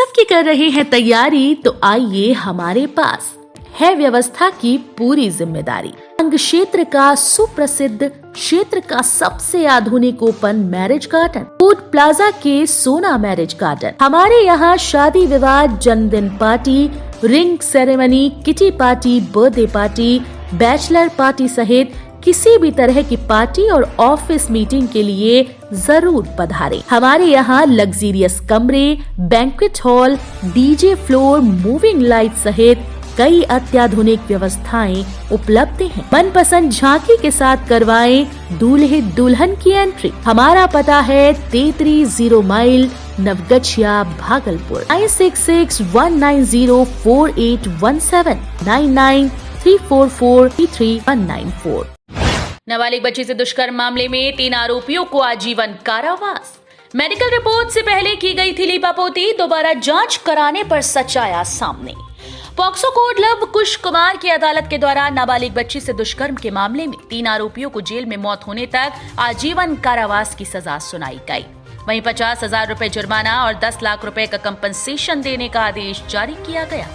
उत्सव की कर रहे हैं तैयारी, तो आइए हमारे पास है व्यवस्था की पूरी जिम्मेदारी। अंग क्षेत्र का सुप्रसिद्ध क्षेत्र का सबसे आधुनिक open marriage garden, food plaza के सोना मैरिज गार्डन। हमारे यहाँ शादी विवाह, जन्मदिन party, ring ceremony, kitty party, birthday party, bachelor party सहित किसी भी तरह की पार्टी और ऑफिस मीटिंग के लिए जरूर पधारें। हमारे यहाँ लग्जीरियस कमरे, banquet hall, DJ floor, moving light सहित कई अत्याधुनिक व्यवस्थाएं उपलब्ध हैं। मनपसंद झांकी के साथ करवाएं दूल्हे दुल्हन की एंट्री। हमारा पता है 33 माइल, नवगछिया, भागलपुर। 9661904817 9934433194। नाबालिग बच्ची से दुष्कर्म मामले में 3 आरोपियों को आजीवन कारावास। मेडिकल रिपोर्ट से पहले की गई थी लीपापोती, दोबारा जांच कराने पर सच आया सामने। पॉक्सो कोर्ट लव कुश कुमार की अदालत के द्वारा नाबालिग बच्ची से दुष्कर्म के मामले में 3 आरोपियों को जेल में मौत होने तक आजीवन कारावास की सजा सुनाई गई। वहीं 50,000 रुपए जुर्माना और 10 लाख रुपए का कंपनसेशन देने का आदेश जारी किया गया।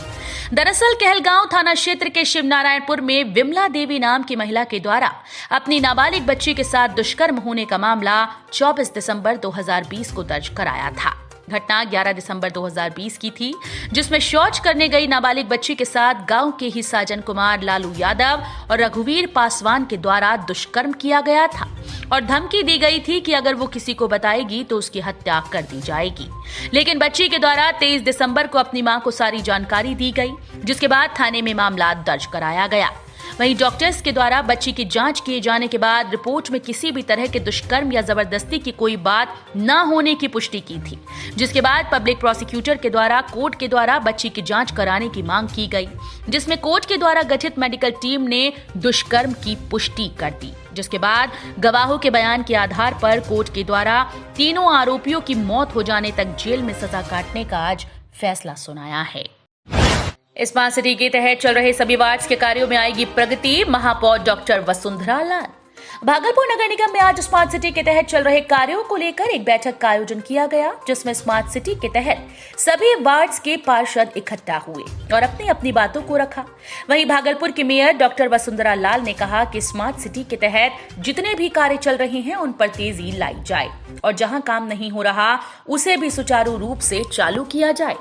दरअसल कहलगांव थाना क्षेत्र के शिवनारायणपुर में विमला देवी नाम की महिला के द्वारा अपनी नाबालिग बच्ची के साथ दुष्कर्म होने का मामला 24 दिसंबर 2020 को दर्ज कराया था। घटना 11 दिसंबर 2020 की थी, जिसमें शौच करने गई नाबालिग बच्ची के साथ गांव के ही साजन कुमार, लालू यादव और रघुवीर पासवान के द्वारा दुष्कर्म किया गया था और धमकी दी गई थी कि अगर वो किसी को बताएगी तो उसकी हत्या कर दी जाएगी। लेकिन बच्ची के द्वारा 23 दिसंबर को अपनी मां को सारी जानकारी दी गई, जिसके बाद थाने में मामला दर्ज कराया गया। वहीं डॉक्टर्स के द्वारा बच्ची की जांच किए जाने के बाद रिपोर्ट में किसी भी तरह के दुष्कर्म या जबरदस्ती की कोई बात न होने की पुष्टि की थी, जिसके बाद पब्लिक प्रोसिक्यूटर के द्वारा कोर्ट के द्वारा बच्ची की जांच कराने की मांग की गई, जिसमें कोर्ट के द्वारा गठित मेडिकल टीम ने दुष्कर्म की पुष्टि कर दी। जिसके बाद गवाहों के बयान के आधार पर कोर्ट के द्वारा तीनों आरोपियों की मौत हो जाने तक जेल में सजा काटने का आज फैसला सुनाया है। स्मार्ट सिटी के तहत चल रहे सभी वार्ड्स के कार्यों में आएगी प्रगति, महापौर डॉक्टर वसुंधरा लाल। भागलपुर नगर निगम में आज स्मार्ट सिटी के तहत चल रहे कार्यों को लेकर एक बैठक का आयोजन किया गया, जिसमें स्मार्ट सिटी के तहत सभी वार्ड्स के पार्षद इकट्ठा हुए और अपनी अपनी बातों को रखा। वहीं भागलपुर की मेयर डॉक्टर वसुंधरा लाल ने कहा कि स्मार्ट सिटी के तहत जितने भी कार्य चल रहे हैं उन पर तेजी लाई जाए और जहां काम नहीं हो रहा उसे भी सुचारू रूप से चालू किया जाए।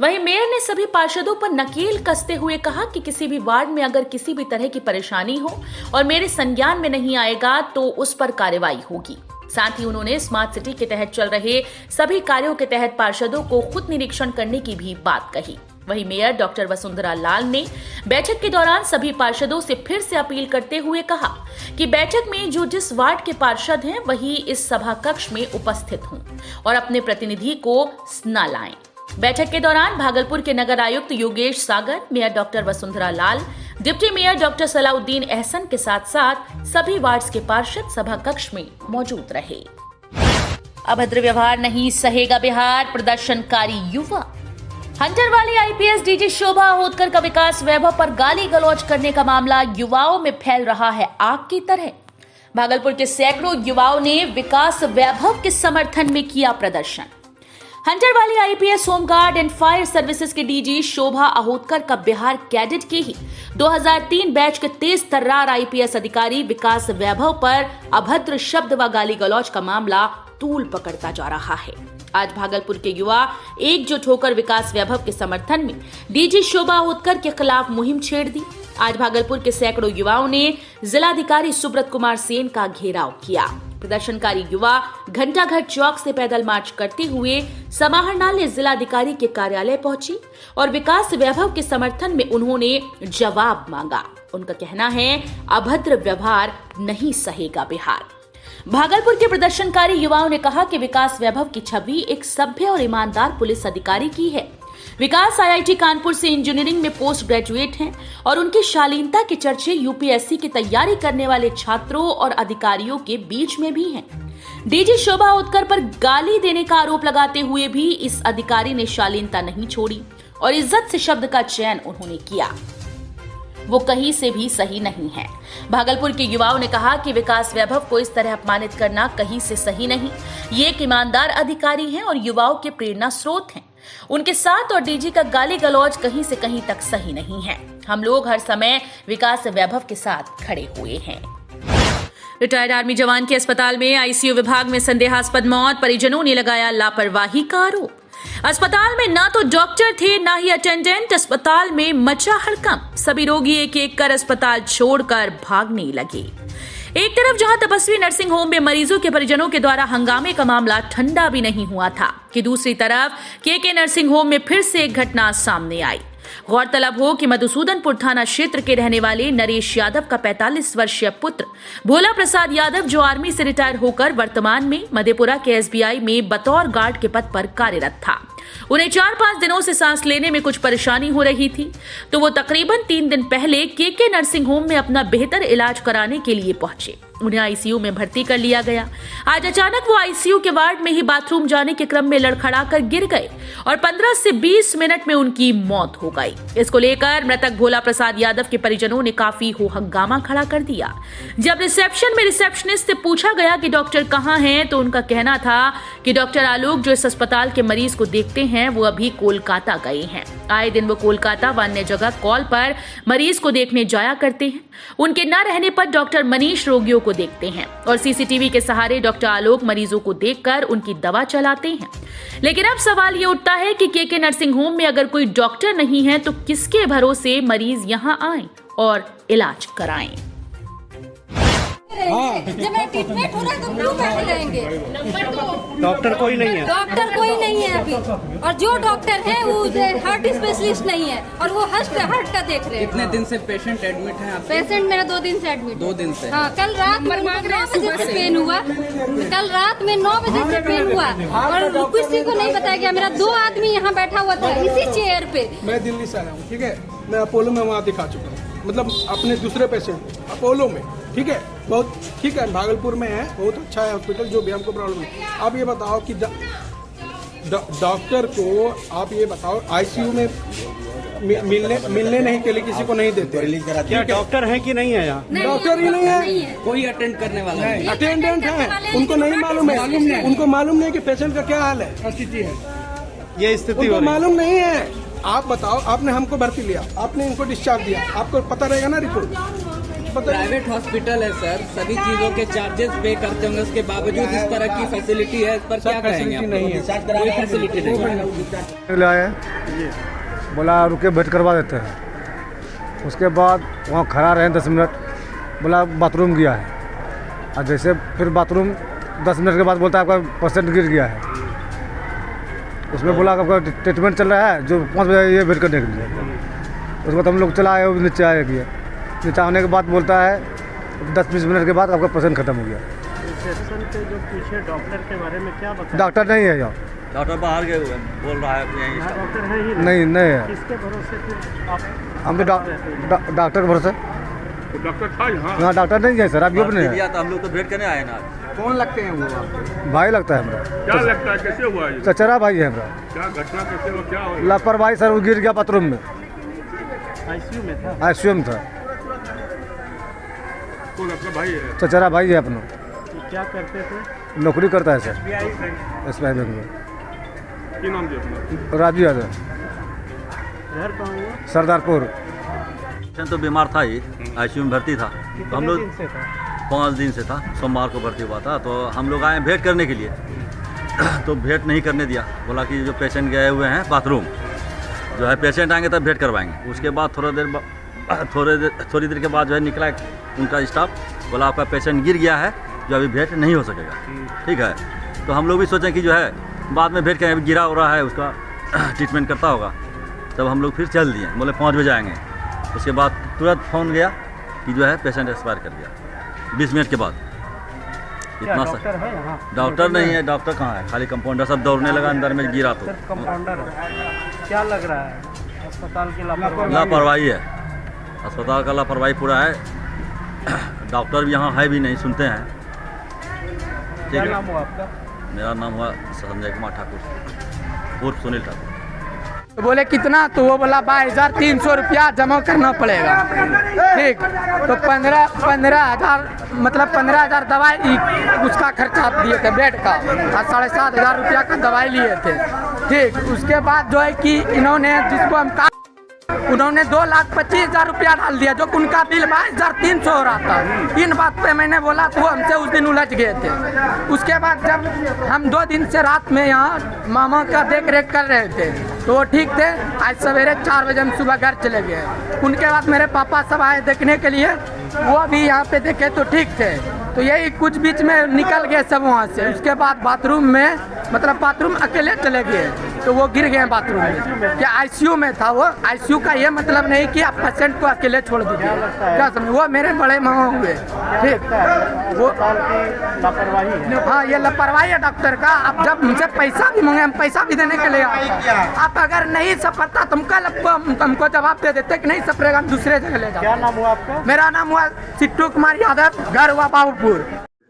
वहीं मेयर ने सभी पार्षदों पर नकेल कसते हुए कहा कि किसी भी वार्ड में अगर किसी भी तरह की परेशानी हो और मेरे संज्ञान में नहीं आएगा तो उस पर कार्रवाई होगी। साथ ही उन्होंने स्मार्ट सिटी के तहत चल रहे सभी कार्यों के तहत पार्षदों को खुद निरीक्षण करने की भी बात कही। वहीं मेयर डॉक्टर वसुंधरा लाल ने बैठक के दौरान सभी पार्षदों से फिर से अपील करते हुए कहा कि बैठक में जो जिस वार्ड के पार्षद हैं वही इस सभा कक्ष में उपस्थित हों और अपने प्रतिनिधि को न लाएं। बैठक के दौरान भागलपुर के नगर आयुक्त Yogesh Sagar, mayor doctor Vasundhara Lal, deputy mayor doctor Salauddin Ehsan के साथ साथ सभी वार्ड्स के पार्षद सभा कक्ष में मौजूद रहे। अभद्र व्यवहार नहीं सहेगा बिहार, प्रदर्शनकारी युवा। हंटर वाली आईपीएस डीजी शोभा होतकर का विकास वैभव पर गाली गलौज करने का मामला युवाओं में फैल रहा है आग की तरह। भागलपुर के सैकड़ों युवाओं ने विकास वैभव के समर्थन में किया प्रदर्शन। हंटर वाली IPS home guard and fire services के डीजी शोभा अहोतकर का बिहार कैडेट के ही 2003 बैच के तेज तर्रार आईपीएस अधिकारी विकास वैभव पर अभद्र शब्द व गाली गलौज का मामला तूल पकड़ता जा रहा है। आज भागलपुर के युवा एकजुट होकर विकास वैभव के समर्थन में डीजी शोभा अहोतकर के खिलाफ मुहिम छेड़ दी। आज भागलपुर के सैकड़ों युवाओं ने जिलाधिकारी सुब्रत कुमार सेन का घेराव किया। प्रदर्शनकारी युवा घंटाघर चौक से पैदल मार्च करते हुए समाहरणालय जिलाधिकारी के कार्यालय पहुंची और विकास वैभव के समर्थन में उन्होंने जवाब मांगा। उनका कहना है, अभद्र व्यवहार नहीं सहेगा बिहार। भागलपुर के प्रदर्शनकारी युवाओं ने कहा कि विकास वैभव की छवि एक सभ्य और ईमानदार पुलिस अधिकारी की है। विकास आईआईटी कानपुर से इंजीनियरिंग में पोस्ट ग्रेजुएट हैं और उनकी शालीनता के चर्चे यूपीएससी की तैयारी करने वाले छात्रों और अधिकारियों के बीच में भी हैं। डीजी शोभा अहोतकर पर गाली देने का आरोप लगाते हुए भी इस अधिकारी ने शालीनता नहीं छोड़ी और इज्जत से शब्द का चयन उन्होंने किया। वो कहीं से भी सही नहीं है। भागलपुर के युवाओं ने कहा कि विकास वैभव को इस तरह अपमानित करना कहीं से सही नहीं। ये एक ईमानदार अधिकारी हैं और युवाओं के प्रेरणा स्रोत हैं। उनके साथ और डीजी का गाली गलौज कहीं से कहीं तक सही नहीं है। हम लोग हर समय विकास वैभव के साथ खड़े हुए हैं। रिटायर्ड आर्मी जवान के अस्पताल में आईसीयू विभाग में संदेहास्पद मौत, परिजनों ने लगाया लापरवाही का आरोप। अस्पताल में ना तो डॉक्टर थे ना ही अटेंडेंट, अस्पताल में मचा हड़कंप। सभी रोगी एक एक कर अस्पताल छोड़कर भागने लगे। एक तरफ जहां तपस्वी नर्सिंग होम में मरीजों के परिजनों के द्वारा हंगामे का मामला ठंडा भी नहीं हुआ था कि दूसरी तरफ के नर्सिंग होम में फिर से एक घटना सामने आई। गौरतलब हो कि मधुसूदनपुर थाना क्षेत्र के रहने वाले नरेश यादव का 45 वर्षीय पुत्र भोला प्रसाद यादव, जो आर्मी से रिटायर होकर वर्तमान में मधेपुरा के एसबीआई में बतौर गार्ड के पद पर कार्यरत था, उन्हें 4-5 दिनों से सांस लेने में कुछ परेशानी हो रही थी, तो वो तकरीबन 3 दिन पहले के नर्सिंग होम में अपना बेहतर इलाज कराने के लिए पहुंचे। उन्हें आईसीयू में भर्ती कर लिया गया। आज अचानक वो आईसीयू के वार्ड में ही बाथरूम जाने के क्रम में लड़खड़ाकर गिर गए और 15 से 20 मिनट में उनकी मौत हो गई। इसको लेकर मृतक भोला प्रसाद यादव के परिजनों ने काफी हो हंगामा खड़ा कर दिया। जब रिसेप्शन में रिसेप्शनिस्ट से पूछा गया कि डॉक्टर कहाँ हैं, तो उनका कहना था कि डॉक्टर आलोक, जो इस अस्पताल के मरीज को देखते हैं, वो अभी कोलकाता गए हैं। आए दिन वो कोलकाता व अन्य जगह कॉल पर मरीज को देखने जाया करते हैं। उनके न रहने पर डॉक्टर मनीष रोगियों को देखते हैं और सीसीटीवी के सहारे डॉक्टर आलोक मरीजों को देखकर उनकी दवा चलाते हैं। लेकिन अब सवाल ये उठता है कि के नर्सिंग होम में अगर कोई डॉक्टर नहीं है तो किसके भरोसे मरीज यहां आएं और इलाज कराएं। जब मेरा ट्रीटमेंट हो रहा है तो क्यों बैठे रहेंगे? डॉक्टर कोई नहीं है। डॉक्टर कोई नहीं है अभी, और जो डॉक्टर है वो हार्ट स्पेशलिस्ट नहीं है और वो हार्ट का देख रहे हैं। कितने दिन से पेशेंट एडमिट है आपके? पेशेंट मेरा 2 दिन से एडमिट। 2 दिन से? हाँ, कल रात में 9 बजे से पेन हुआ। कल रात में 9 बजे से पेन हुआ और किसी को नहीं बताया गया। मेरा 2 आदमी यहाँ बैठा हुआ था इसी चेयर पे। मैं दिल्ली से आया हूँ, ठीक है। मैं अपोलो में वहाँ दिखा चुका हूँ, मतलब अपने दूसरे पेशेंट अपोलो में, ठीक है। बहुत ठीक है, भागलपुर में है, बहुत अच्छा है हॉस्पिटल, जो भी हमको प्रॉब्लम है। आप ये बताओ कि डॉक्टर को आप ये बताओ आईसीयू में मिलने नहीं के लिए किसी को नहीं देते। क्या डॉक्टर है कि नहीं है यहाँ? डॉक्टर ही नहीं है, कोई अटेंड करने वाला नहीं। अटेंडेंट है, उनको नहीं मालूम है, उनको मालूम नहीं कि पेशेंट का क्या हाल है, स्थिति है, ये स्थिति उनको मालूम नहीं है। आप बताओ, आपने हमको भर्ती लिया, आपने इनको डिस्चार्ज दिया, आपको पता रहेगा ना रिपोर्ट। प्राइवेट हॉस्पिटल है सर, सभी चीजों के चार्जेस पे करते होंगे, उसके बावजूद इस तरह की फैसिलिटी है, इस पर क्या कहेंगे आप? नहीं है, कोई फैसिलिटी नहीं है। बोला रुके वेट करवा देते हैं। उसके बाद वहाँ खड़ा रहे 10 मिनट, बोला बाथरूम गया है। और जैसे फिर बाथरूम 10 मिनट के बाद बोलता है आपका पेशेंट गिर गया है। उसमें बोला आपका ट्रीटमेंट चल रहा है, जो 5 बजे ये वेट करने के लिए। उसके बाद हम लोग चला आए, नीचे आए गए। नीचे आने के बाद बोलता है 10-20 मिनट के बाद आपका पेशेंट खत्म हो गया। रिसेप्शन पे जो पूछे डॉक्टर के बारे में क्या बताया? डॉक्टर नहीं है यहाँ। डॉक्टर बाहर गए हुए बोल रहा है यहीं। डॉक्टर है ही नहीं है। किसके भरोसे फिर आप? हम तो डॉक्टर के भरोसे। डॉक्टर था यहाँ डॉक्टर नहीं है सर, आप अपने तो हम लोग तो भेंट करने आए ना। कौन लगते हैं वो? भाई लगता है हमारा। क्या लगता है, कैसे हुआ ये? चचरा भाई है हमारा। क्या घटना कैसे हुआ, क्या हुआ? लापरवाही सर, वो गिर गया बाथरूम में। आईसीयू में था? आईसीयू में था। कौन आपका भाई है? चचरा भाई है अपना। क्या करते थे? नौकरी करता है सर एसबीआई बैंक में। क्या नाम दिया अपना? राजू यादव, घर कहाँ हुआ? सरदारपुर। तो बीमार था ही, आईसीयू में भर्ती था। तो हम लोग 5 दिन से था, सोमवार को भर्ती हुआ था। तो हम लोग आए भेंट करने के लिए, तो भेंट नहीं करने दिया। बोला कि जो पेशेंट गए हुए हैं बाथरूम, जो है पेशेंट आएंगे तब भेंट करवाएंगे। उसके बाद थोड़ी देर के बाद जो है निकला उनका स्टाफ, बोला आपका पेशेंट गिर गया है, जो अभी भेंट नहीं हो सकेगा। ठीक है, तो हम लोग भी सोचें कि जो है बाद में भेंट करेंगे, गिरा हो रहा है, उसका ट्रीटमेंट करता होगा। तब हम लोग फिर चल दिए, बोले 5 बजे आएंगे। उसके बाद तुरंत फ़ोन गया कि जो है पेशेंट एक्सपायर कर गया 20 मिनट के बाद। इतना सा डॉक्टर नहीं है। डॉक्टर कहाँ है? खाली कंपाउंडर सब दौड़ने लगा अंदर में, गिरा तो कंपाउंडर है। क्या लग रहा है? अस्पताल की लापरवाही है, अस्पताल का लापरवाही पूरा है। डॉक्टर भी यहाँ है भी नहीं, सुनते हैं। क्या नाम हुआ आपका? मेरा नाम हुआ संजय कुमार ठाकुर उर्फ सुनील ठाकुर। बोले कितना? तो वो बोला 22,300 रुपया जमा करना पड़ेगा। ठीक, तो 15,000 मतलब 15,000 दवाई उसका खर्चा दिए थे बेड का, और 7,500 रुपया का दवाई लिए थे। ठीक, उसके बाद जो है कि इन्होंने जिसको हम उन्होंने 2,25,000 रुपया डाल दिया, जो उनका बिल 22,300 हो रहा था। इन बात पे मैंने बोला तो हमसे उस दिन उलझ गए थे। उसके बाद जब हम 2 दिन से रात में यहाँ मामा का देख रेख कर रहे थे तो वो ठीक थे। आज सवेरे 4 बजे हम सुबह घर चले गए। उनके बाद मेरे पापा सब आए देखने के लिए, वो भी यहाँ पे देखे तो ठीक थे। तो यही कुछ बीच में निकल गए सब वहाँ से। उसके बाद बाथरूम में, मतलब बाथरूम अकेले चले गए तो वो गिर गए बाथरूम में। क्या आईसीयू में था वो? आईसीयू का ये मतलब नहीं कि आप पेशेंट को अकेले छोड़ दीजिए, क्या समझ? वो मेरे बड़े मामा हुए, ठीक। वो लापरवाही है। हाँ, ये लापरवाही है डॉक्टर का। आप जब हमसे पैसा भी मांगे, हम पैसा भी देने के लिए आए। आप अगर नहीं सपरता तो हमको जवाब दे देते कि नहीं सपरेगा, हम दूसरे जगह ले जाओ। क्या नाम हुआ आपका? मेरा नाम हुआ सिट्टू कुमार यादव, घर हुआ बाबूपुर।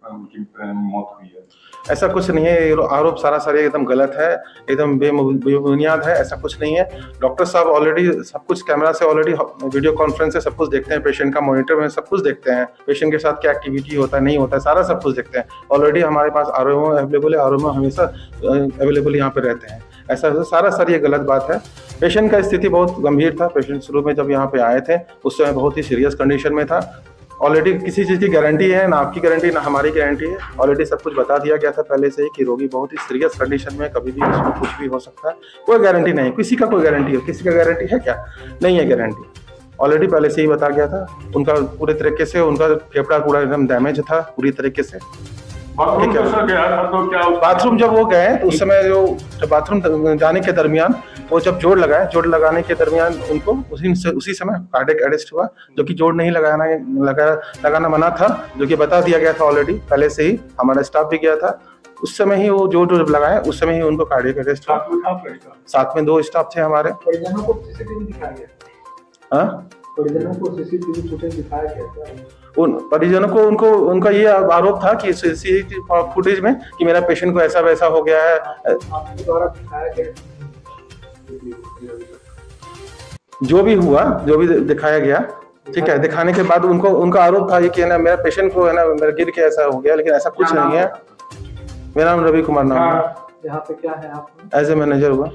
मौत हुई है। ऐसा कुछ नहीं है, आरोप सारा एकदम गलत है, एकदम बेबुनियाद है। ऐसा कुछ नहीं है। डॉक्टर साहब ऑलरेडी सब कुछ कैमरा से, ऑलरेडी वीडियो कॉन्फ्रेंस से सब कुछ देखते हैं। पेशेंट का मॉनिटर में सब कुछ देखते हैं। पेशेंट के साथ क्या एक्टिविटी होता है, नहीं होता है, सारा सब कुछ देखते हैं। ऑलरेडी हमारे पास आरओएमओ अवेलेबल है, आरओएमओ हमेशा अवेलेबल यहाँ पे रहते हैं। ऐसा सारा सर ये गलत बात है। पेशेंट का स्थिति बहुत गंभीर था। पेशेंट शुरू में जब यहाँ पे आए थे उस समय बहुत ही सीरियस कंडीशन में था। ऑलरेडी किसी चीज़ की गारंटी है ना, आपकी गारंटी ना हमारी गारंटी है। ऑलरेडी सब कुछ बता दिया गया था पहले से ही कि रोगी बहुत ही सीरियस कंडीशन में, कभी भी इसमें कुछ भी हो सकता है। कोई गारंटी नहीं, किसी का कोई गारंटी हो, किसी का गारंटी है क्या? नहीं है गारंटी। ऑलरेडी पहले से ही बता गया था। उनका पूरे तरीके से उनका फेफड़ा पूरा एकदम डैमेज था पूरी तरीके से। बाथरूम जब वो गए तो उस समय जो बाथरूम जाने के दरमियान वो जब जोड़ लगाने के दरमियान उनको उसी समय कार्डियक अरेस्ट हुआ, जो कि जोड़ नहीं लगाना मना था, जो कि बता दिया गया था ऑलरेडी पहले से ही। हमारा स्टाफ भी गया था उस समय ही, वो जोड़ जब लगाए उस समय ही उनको कार्डियक अरेस्ट हुआ। साथ में 2 स्टाफ थे हमारे। परिजनों को सीसीटीवी दिखाया गया। परिजनों को सीसीटीवी फुटेज दिखाया गया। उन परिजनों को उनका ये आरोप था कि सीसीटीवी फुटेज में कि मेरा पेशेंट को ऐसा वैसा हो गया है। आपके द्वारा दिखाया गया जो भी हुआ, जो भी दिखाया गया, ठीक है। दिखाने के बाद उनका आरोप था ये कि है ना, मेरा पेशेंट को है ना, मेरा गिर के ऐसा हो गया, लेकिन ऐसा कुछ नहीं है। मेरा नाम रवि कुमार नाम है। यहाँ पे क्या है आप? एज ए मैनेजर हुआ।